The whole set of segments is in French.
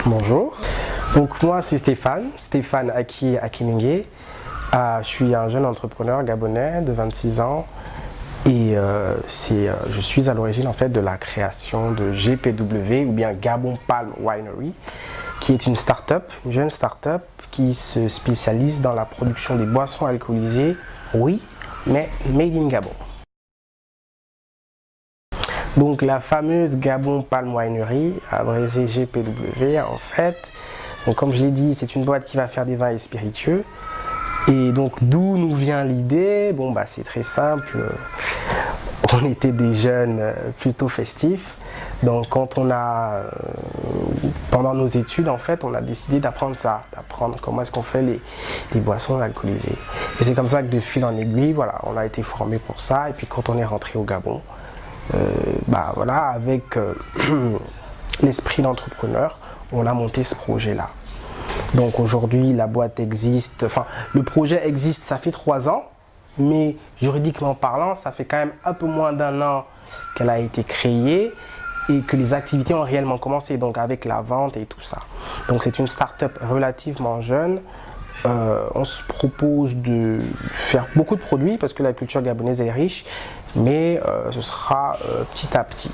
Bonjour, donc moi c'est Stéphane Akiningue. Je suis un jeune entrepreneur gabonais de 26 ans et je suis à l'origine en fait de la création de GPW ou bien Gabon Palm Winery, qui est une jeune start-up qui se spécialise dans la production des boissons alcoolisées, oui, mais made in Gabon. Donc la fameuse Gabon Palm Winery, abrégée GPW en fait. Donc comme je l'ai dit, c'est une boîte qui va faire des vins et spiritueux. Et donc d'où nous vient l'idée? Bon bah c'est très simple. On était des jeunes plutôt festifs. Donc quand pendant nos études en fait, on a décidé d'apprendre comment est-ce qu'on fait les boissons alcoolisées. Et c'est comme ça que de fil en aiguille, voilà, on a été formé pour ça. Et puis quand on est rentré au Gabon, avec l'esprit d'entrepreneur, on a monté ce projet-là. Donc aujourd'hui, la boîte existe, le projet existe, ça fait 3 ans, mais juridiquement parlant, ça fait quand même un peu moins d'1 an qu'elle a été créée et que les activités ont réellement commencé, donc avec la vente et tout ça. Donc c'est une start-up relativement jeune. On se propose de faire beaucoup de produits parce que la culture gabonaise est riche, mais ce sera petit à petit.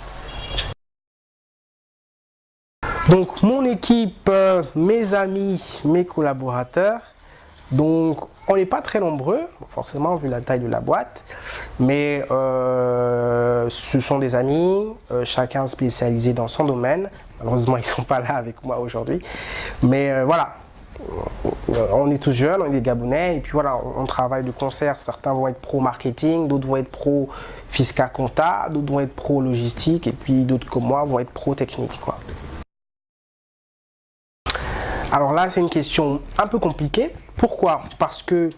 Donc mon équipe, mes amis, mes collaborateurs, donc on n'est pas très nombreux, forcément vu la taille de la boîte, mais ce sont des amis, chacun spécialisé dans son domaine. Malheureusement ils ne sont pas là avec moi aujourd'hui, mais voilà. On est tous jeunes, on est des Gabonais, et puis voilà, on travaille de concert. Certains vont être pro marketing, d'autres vont être pro fiscal compta, d'autres vont être pro logistique, et puis d'autres comme moi vont être pro technique, quoi. Alors là, c'est une question un peu compliquée. Pourquoi? Parce que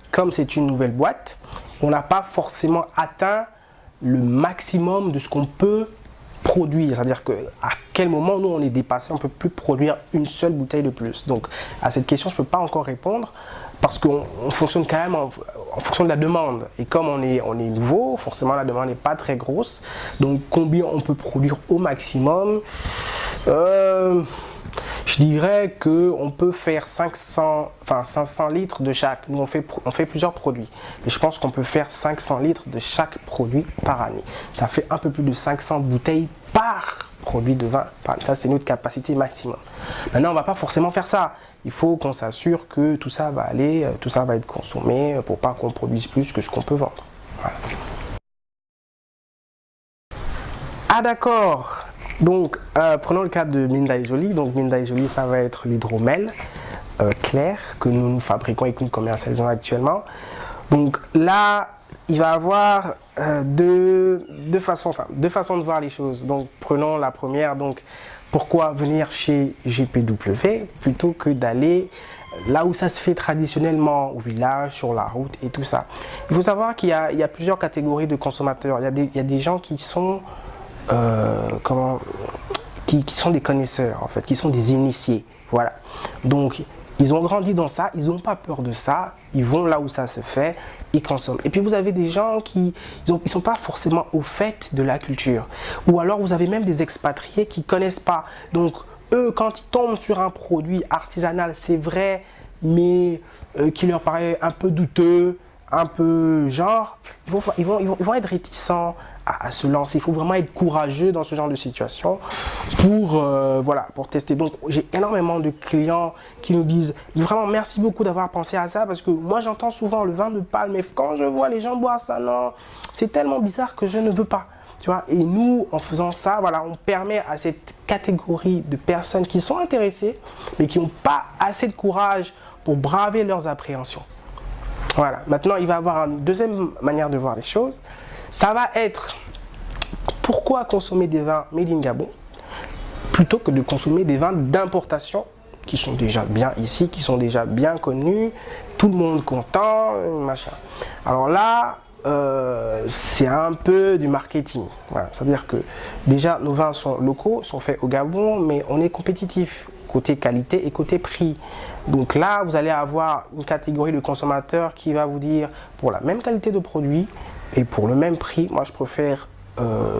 comme c'est une nouvelle boîte, on n'a pas forcément atteint le maximum de ce qu'on peut produire, c'est-à-dire que à quel moment nous on est dépassé, on ne peut plus produire une seule bouteille de plus. Donc à cette question je ne peux pas encore répondre parce qu'on fonctionne quand même en fonction de la demande, et comme on est nouveau, forcément la demande n'est pas très grosse. Donc combien on peut produire au maximum? Je dirais qu'on peut faire 500 litres de chaque. Nous, on fait plusieurs produits. Et je pense qu'on peut faire 500 litres de chaque produit par année. Ça fait un peu plus de 500 bouteilles par produit de vin. Ça, c'est notre capacité maximum. Maintenant, on ne va pas forcément faire ça. Il faut qu'on s'assure que tout ça va aller, tout ça va être consommé pour pas qu'on produise plus que ce qu'on peut vendre. Voilà. Ah d'accord. Donc, prenons le cas de Mindaï Jolie. Donc, Mindaï Jolie, ça va être l'hydromel clair que nous fabriquons et que nous commercialisons actuellement. Donc là, il va y avoir deux façons de voir les choses. Donc, prenons la première. Donc, pourquoi venir chez GPW plutôt que d'aller là où ça se fait traditionnellement, au village, sur la route et tout ça. Il faut savoir qu'il y a plusieurs catégories de consommateurs. Il y a des gens qui sont qui sont des connaisseurs en fait, qui sont des initiés, voilà. Donc ils ont grandi dans ça, ils n'ont pas peur de ça, ils vont là où ça se fait, ils consomment. Et puis vous avez des gens qui ils sont pas forcément au fait de la culture, ou alors vous avez même des expatriés qui connaissent pas. Donc eux, quand ils tombent sur un produit artisanal, c'est vrai, mais qui leur paraît un peu douteux, un peu genre, ils vont être réticents à se lancer. Il faut vraiment être courageux dans ce genre de situation pour tester. Donc j'ai énormément de clients qui nous disent vraiment merci beaucoup d'avoir pensé à ça, parce que moi j'entends souvent le vin de palme, mais quand je vois les gens boire ça, non, c'est tellement bizarre que je ne veux pas. Tu vois, et nous, en faisant ça, voilà, on permet à cette catégorie de personnes qui sont intéressées, mais qui n'ont pas assez de courage pour braver leurs appréhensions. Voilà. Maintenant, il va y avoir une deuxième manière de voir les choses. Ça va être pourquoi consommer des vins made in Gabon plutôt que de consommer des vins d'importation qui sont déjà bien ici, qui sont déjà bien connus, tout le monde content, machin. Alors là, c'est un peu du marketing. Voilà. C'est-à-dire que déjà nos vins sont locaux, sont faits au Gabon, mais on est compétitif côté qualité et côté prix. Donc là, vous allez avoir une catégorie de consommateurs qui va vous dire pour la même qualité de produit et pour le même prix, moi je préfère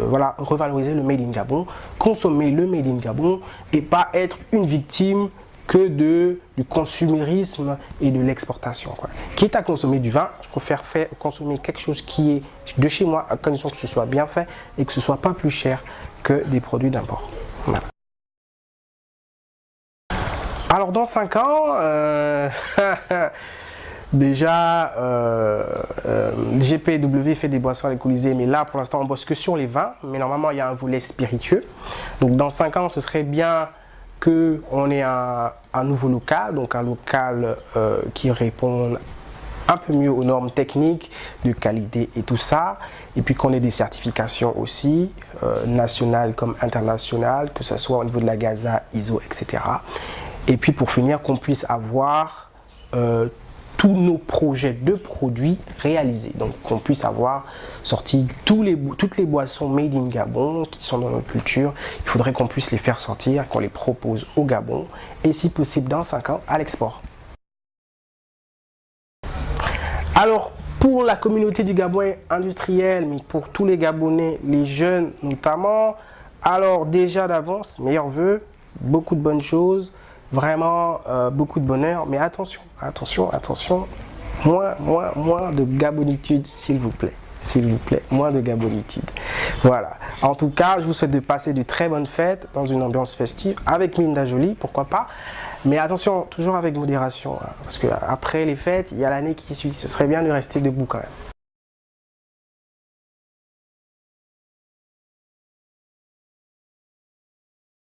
voilà, revaloriser le Made in Gabon, consommer le Made in Gabon et pas être une victime que du consumérisme et de l'exportation. Quitte à consommer du vin, je préfère consommer quelque chose qui est de chez moi, à condition que ce soit bien fait et que ce soit pas plus cher que des produits d'import. Voilà. Alors dans 5 ans, déjà GPW fait des boissons alcoolisées, mais là pour l'instant on bosse que sur les vins, mais normalement il y a un volet spiritueux. Donc dans 5 ans ce serait bien qu'on ait un nouveau local, donc un local qui répond un peu mieux aux normes techniques de qualité et tout ça, et puis qu'on ait des certifications aussi, nationales comme internationales, que ce soit au niveau de la GAZA, ISO, etc. Et puis pour finir, qu'on puisse avoir tous nos projets de produits réalisés. Donc qu'on puisse avoir sorti toutes les boissons made in Gabon qui sont dans notre culture. Il faudrait qu'on puisse les faire sortir, qu'on les propose au Gabon et si possible dans 5 ans à l'export. Alors pour la communauté du Gabon industriel, mais pour tous les Gabonais, les jeunes notamment, alors déjà d'avance, meilleurs vœux, beaucoup de bonnes choses. Vraiment beaucoup de bonheur, mais attention, moins de gabonitude s'il vous plaît, moins de gabonitude. Voilà, en tout cas je vous souhaite de passer de très bonnes fêtes dans une ambiance festive avec Minda Jolie, pourquoi pas, mais attention, toujours avec modération, hein, parce qu'après les fêtes, il y a l'année qui suit, ce serait bien de rester debout quand même.